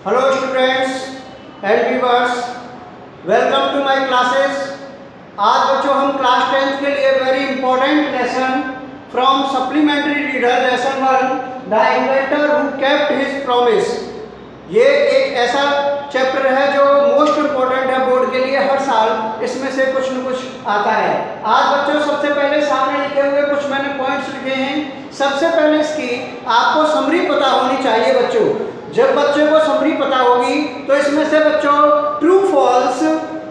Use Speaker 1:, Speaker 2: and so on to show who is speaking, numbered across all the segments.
Speaker 1: Hello students and viewers, welcome to my classes. आज बच्चों हम क्लास 10th के लिए very important lesson from supplementary reader lesson 1 the inventor who kept his promise. ये एक ऐसा चैप्टर है जो मोस्ट इम्पोर्टेंट है बोर्ड के लिए। हर साल इसमें से कुछ न कुछ आता है। आज बच्चों सबसे पहले सामने लिखे हुए कुछ मैंने पॉइंट्स लिखे हैं। सबसे पहले इसकी आपको समरी पता होनी चाहिए बच्चों। जब बच्चे को समरी पता होगी तो इसमें से बच्चों ट्रू फॉल्स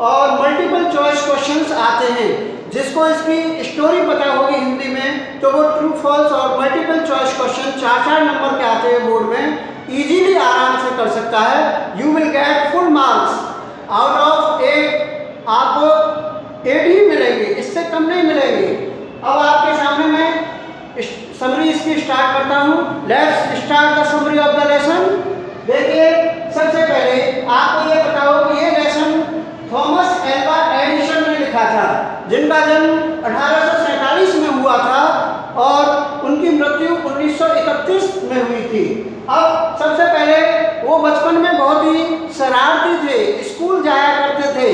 Speaker 1: और मल्टीपल चॉइस क्वेश्चंस आते हैं। जिसको इसकी स्टोरी पता होगी हिंदी में तो वो ट्रू फॉल्स और मल्टीपल चॉइस क्वेश्चन 4-4 नंबर के आते हैं बोर्ड में, इजीली आराम से कर सकता है। You will get full marks out of 8। आपको 8 ही मिलेंगे, इससे कम नहीं मिलेंगे। अब आपके सामने मैं समरी इसकी स्टार्ट करता हूँ। Let's start the summary of the lesson. देखिए सबसे पहले आपको ये पता हो कि ये लेसन थॉमस एल्वा एडिसन ने लिखा था, जिनका जन्म 1847 में हुआ था और उनकी मृत्यु 1931 में हुई थी। अब सबसे पहले वो बचपन में बहुत ही शरारती थे, स्कूल जाया करते थे,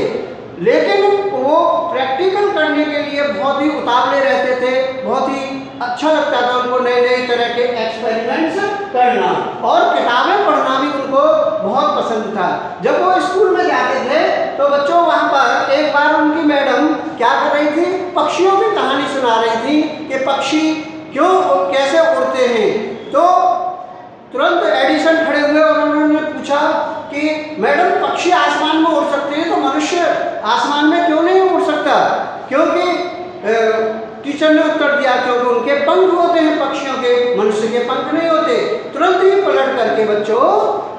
Speaker 1: लेकिन वो प्रैक्टिकल करने के लिए बहुत ही उतावले रहते थे। बहुत ही अच्छा लगता था उनको नए नए तरह के एक्सपेरिमेंट्स करना और किताबें पढ़ना भी उनको बहुत पसंद था। जब वो स्कूल में जाते थे तो बच्चों वहाँ पर एक बार उनकी मैडम क्या कर रही थी, पक्षियों की कहानी सुना रही थी कि पक्षी क्यों कैसे उड़ते हैं। तो तुरंत एडिसन खड़े हुए और उन्होंने पूछा कि मैडम पक्षी आसमान में उड़ सकते हैं तो मनुष्य आसमान में क्यों नहीं उड़ सकता? क्योंकि टीचर ने उत्तर दिया क्योंकि उनके पंख होते हैं पक्षियों के, मनुष्य के पंख नहीं होते। तुरंत ही पलट करके बच्चों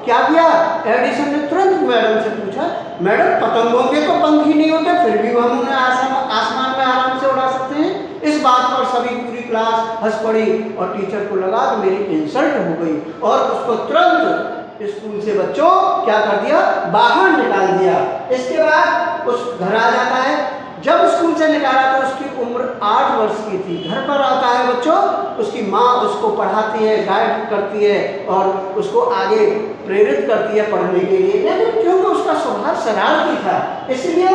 Speaker 1: क्या किया, एडिसन ने तुरंत मैडम से पूछा मैडम पतंगों के तो पंख ही नहीं होते, फिर भी हम उन्हें आसमान में आराम से उड़ा सकते हैं। इस बात पर सभी पूरी क्लास हंस पड़ी और टीचर को लगा कि मेरी इंसल्ट हो गई और उसको तुरंत स्कूल से बच्चों क्या कर दिया, बाहर निकाल दिया। इसके बाद उस घर आ जाता है। जब स्कूल से निकाला तो उसकी उम्र 8 वर्ष की थी। घर पर आता है बच्चों, उसकी माँ उसको पढ़ाती है, गाइड करती है और उसको आगे प्रेरित करती है पढ़ने के लिए, लेकिन क्योंकि उसका स्वभाव शरारती था इसलिए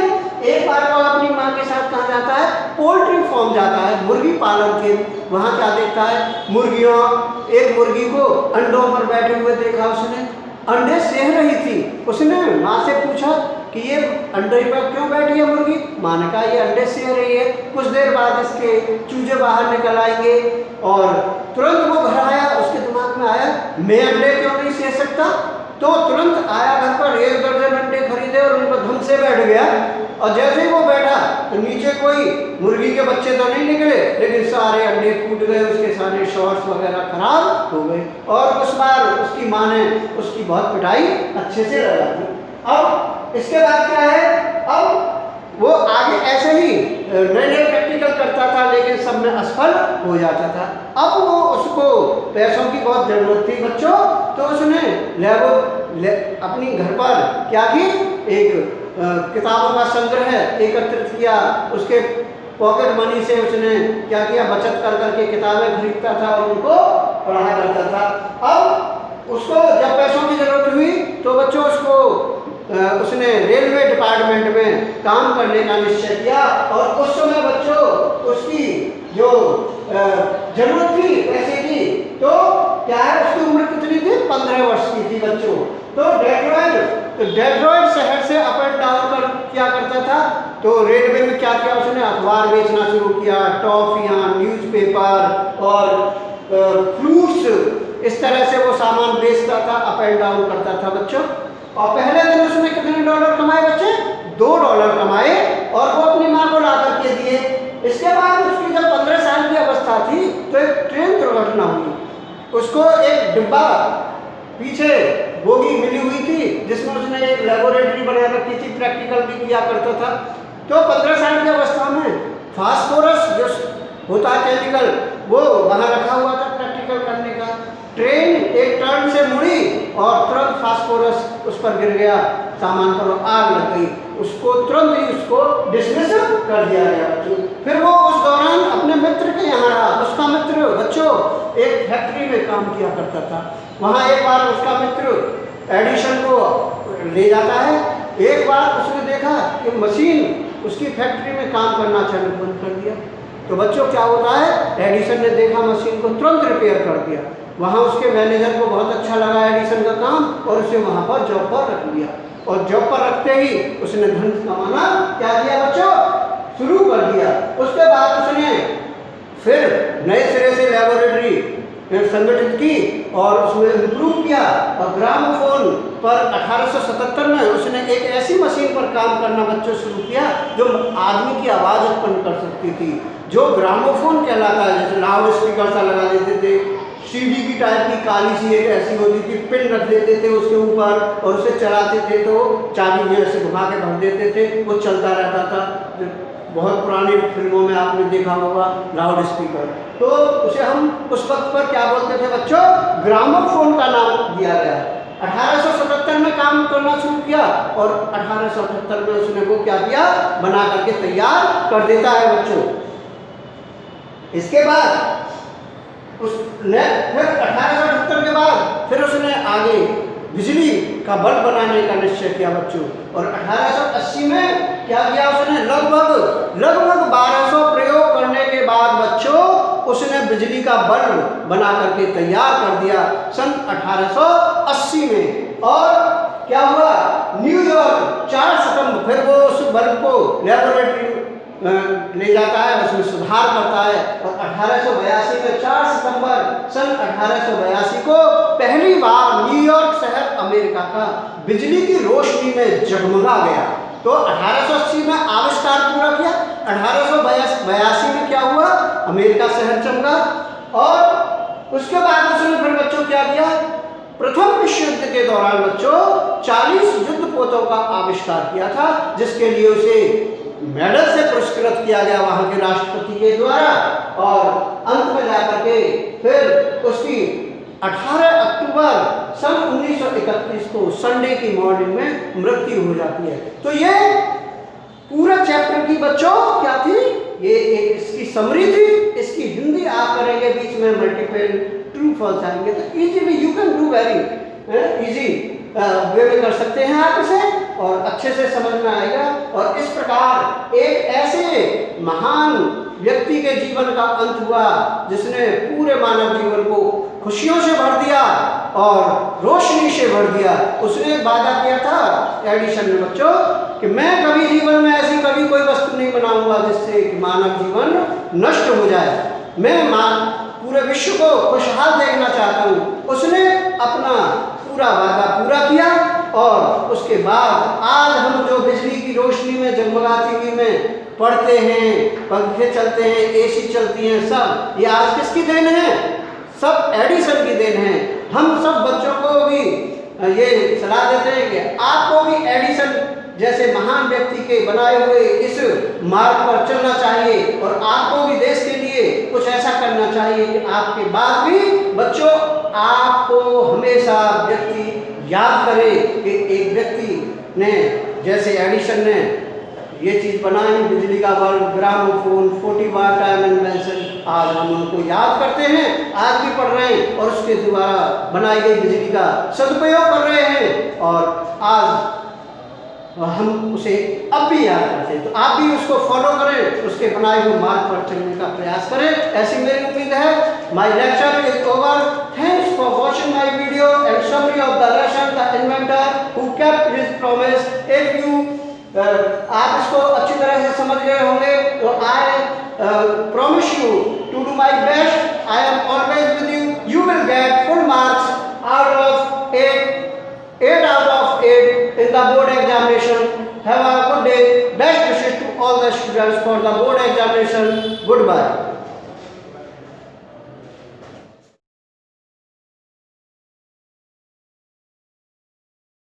Speaker 1: एक बार वो अपनी माँ के साथ कहाँ जाता है, पोल्ट्री फार्म जाता है, मुर्गी पालन के। वहाँ क्या देखता है, मुर्गियों, एक मुर्गी को अंडों पर बैठे हुए देखा उसने, अंडे सेह रही थी। उसने माँ से पूछा कि ये अंडे पर क्यों बैठी है मुर्गी? माँ ने कहा ये अंडे सेह रही है, कुछ देर बाद इसके चूजे बाहर निकल आएंगे। और तुरंत वो घर आया, उसके दिमाग में आया मैं अंडे क्यों नहीं सेह सकता। तो तुरंत आया घर पर, 1 दर्जन अंडे खरीदे और उन पर धम से बैठ गया। और जैसे ही वो बैठा तो नीचे कोई मुर्गी के बच्चे तो नहीं निकले, लेकिन सारे अंडे फूट गए, उसके सारे शॉर्ट्स वगैरह खराब हो गए। और उस बार उसकी माँ ने उसकी बहुत पिटाई अच्छे से लगा दी। अब इसके बाद क्या है, अब वो आगे ऐसे ही नए नए प्रैक्टिकल करता था लेकिन सब में असफल हो जाता था। अब वो उसको पैसों की बहुत ज़रूरत थी बच्चों, तो उसने अपनी घर पर क्या की, एक किताबों का संग्रह एकत्रित किया। उसके पॉकेट मनी से उसने क्या किया, बचत कर करके किताबें खरीदता था और उनको पढ़ा करता था। अब उसको जब पैसों की ज़रूरत हुई तो बच्चों उसने रेलवे डिपार्टमेंट में काम करने का निश्चय किया। और उस समय बच्चों उसकी जो जरूरत थी पैसे की, तो क्या है, उसकी उम्र कितनी थी, 15 वर्ष की थी बच्चों। तो डेट्रॉइट शहर से अप एंड डाउन क्या करता था, तो रेलवे में क्या किया, उसने अखबार बेचना शुरू किया, टॉफियाँ, न्यूज़पेपर और फ्रूट्स, इस तरह से वो सामान बेचता था, अप एंड डाउन करता था बच्चों। और पहले दिन उसने कितने डॉलर कमाए बच्चे, $2 कमाए और वो अपनी माँ को ला करके दिए। इसके बाद उसकी जब 15 साल की अवस्था थी तो एक ट्रेन दुर्घटना हुई। उसको एक डिब्बा पीछे बोगी मिली हुई थी जिसमें उसने एक लेबोरेटरी बना रखी थी, प्रैक्टिकल भी किया करता था। तो 15 साल की अवस्था में फास्फोरस जो होता है केमिकल, वो वहाँ रखा हुआ था प्रैक्टिकल करने का। ट्रेन एक टर्न से मुड़ी और तुरंत फास्फोरस उस पर गिर गया, सामान पर आग लग गई। उसको तुरंत ही उसको डिसमिस कर दिया गया बच्चों। फिर वो उस दौरान अपने मित्र के यहाँ रहा। उसका मित्र बच्चों एक फैक्ट्री में काम किया करता था। वहाँ एक बार उसका मित्र एडिशन को ले जाता है। एक बार उसने देखा कि मशीन उसकी फैक्ट्री में काम करना चालू बंद कर दिया। तो बच्चों क्या होता है, एडिसन ने देखा मशीन को, तुरंत रिपेयर कर दिया। वहाँ उसके मैनेजर को बहुत अच्छा लगा एडिसन का काम और उसे वहाँ पर जॉब पर रख दिया। और जॉब पर रखते ही उसने धन कमाना क्या किया बच्चों, शुरू कर दिया। उसके बाद उसने फिर नए सिरे से लेबोरेटरी संगठित की और उसमें इम्प्रूव किया। और ग्रामोफोन पर 1877 में उसने एक ऐसी मशीन पर काम करना बच्चों शुरू किया जो आदमी की आवाज़ उत्पन्न कर सकती थी, जो ग्रामोफोन कहलाता है। जैसे लाउड स्पीकर सा लगा देते थे, सीडी की टाइप की काली सी एक ऐसी होती थी, पिन रख देते थे उसके ऊपर और उसे चलाते थे तो चाबी में ऐसे घुमा के भर देते थे, वो चलता रहता था। बहुत पुरानी फिल्मों में आपने देखा होगा लाउड स्पीकर। तो उसे हम उस वक्त पर क्या बोलते थे बच्चों, ग्रामोफोन का नाम दिया गया। 1877 में काम करना शुरू किया और 1878 में उसने वो क्या किया, बना करके तैयार कर देता है बच्चों। इसके बाद उसने फिर 1878 के बाद फिर उसने आगे बिजली का बल्ब बनाने का निश्चय किया बच्चों। और 1880 में क्या किया उसने, लगभग 1200 प्रयोग करने के बाद बच्चों उसने बिजली का बल्ब बना करके तैयार कर दिया सन 1880 में। और क्या हुआ, न्यूयॉर्क 4 सितंबर फिर वो उस बल्ब को लेबोरेटरी ले जाता है, उसमें सुधार करता है। और 1882 में 4 सितंबर सन 1882 को पहली बार न्यूयॉर्क शहर अमेरिका का बिजली की रोशनी में जगमगा गया। तो 1880 में आविष्कार पूरा किया, 1882 में क्या हुआ, अमेरिका शहर चमका। और उसके बाद उसने फिर बच्चों क्या किया, प्रथम विश्व युद्ध के दौरान बच्चों 40 युद्ध पोतों का आविष्कार किया था, जिसके लिए उसे मेडल से पुरस्कृत किया गया वहां के राष्ट्रपति के द्वारा। और अंत में जाकर के फिर उसकी 18 अक्टूबर सन 1931 को संडे की मॉर्निंग में मृत्यु हो जाती है। तो ये पूरा चैप्टर की बच्चों क्या थी, ये एक इसकी समरी थी। इसकी हिंदी आप करेंगे, बीच में मल्टीपल ट्रू फॉल्स आएंगे तो easily you can do very easy way में कर सकते हैं आप इसे और अच्छे से समझ में आएगा। और इस प्रकार एक ऐसे महान व्यक्ति के जीवन का अंत हुआ जिसने पूरे मानव जीवन को खुशियों से भर दिया और रोशनी से भर दिया। उसने वादा किया था एडिशन ने बच्चों कि मैं कभी जीवन में ऐसी कभी कोई वस्तु नहीं बनाऊंगा जिससे मानव जीवन नष्ट हो जाए। मैं पूरे विश्व को खुशहाल देखना चाहता हूँ। उसने अपना पूरा वादा पूरा किया और उसके बाद आज हम जो बिजली की रोशनी में जगमगाती हुई में पढ़ते हैं, पंखे चलते हैं, एसी चलती हैं, सब ये आज किसकी देन है, सब एडिसन की देन है। हम सब बच्चों को भी ये सलाह देते हैं कि आपको भी एडिसन जैसे महान व्यक्ति के बनाए हुए इस मार्ग पर चलना चाहिए और आपको भी देश के लिए कुछ ऐसा करना चाहिए कि आपके बाद भी बच्चों आपको हमेशा व्यक्ति याद करे कि एक व्यक्ति ने जैसे एडिसन ने ये चीज़ बनाई, बिजली का bulb, gramophone, 40 what time invention. आज हम उनको याद करते हैं, आज भी पढ़ रहे हैं और उसके द्वारा बनाई गई बिजली का सदुपयोग कर रहे हैं और आज हम उसे अब भी याद करते हैं। तो आप भी उसको फॉलो करें, उसके बनाए हुए मार्ग पर चलने का प्रयास करें, ऐसी मेरी उम्मीद है। My lecture is over. Thanks for watching my video and summary of the lesson the inventor who kept his promise. If you आप इसको अच्छी तरह से समझ गए होंगे तो I promise you to do my best. I am always with you. You will get full marks out of 8 out of 8 in the board examination. Have a good day. Best wishes to all the students for the board examination. Goodbye.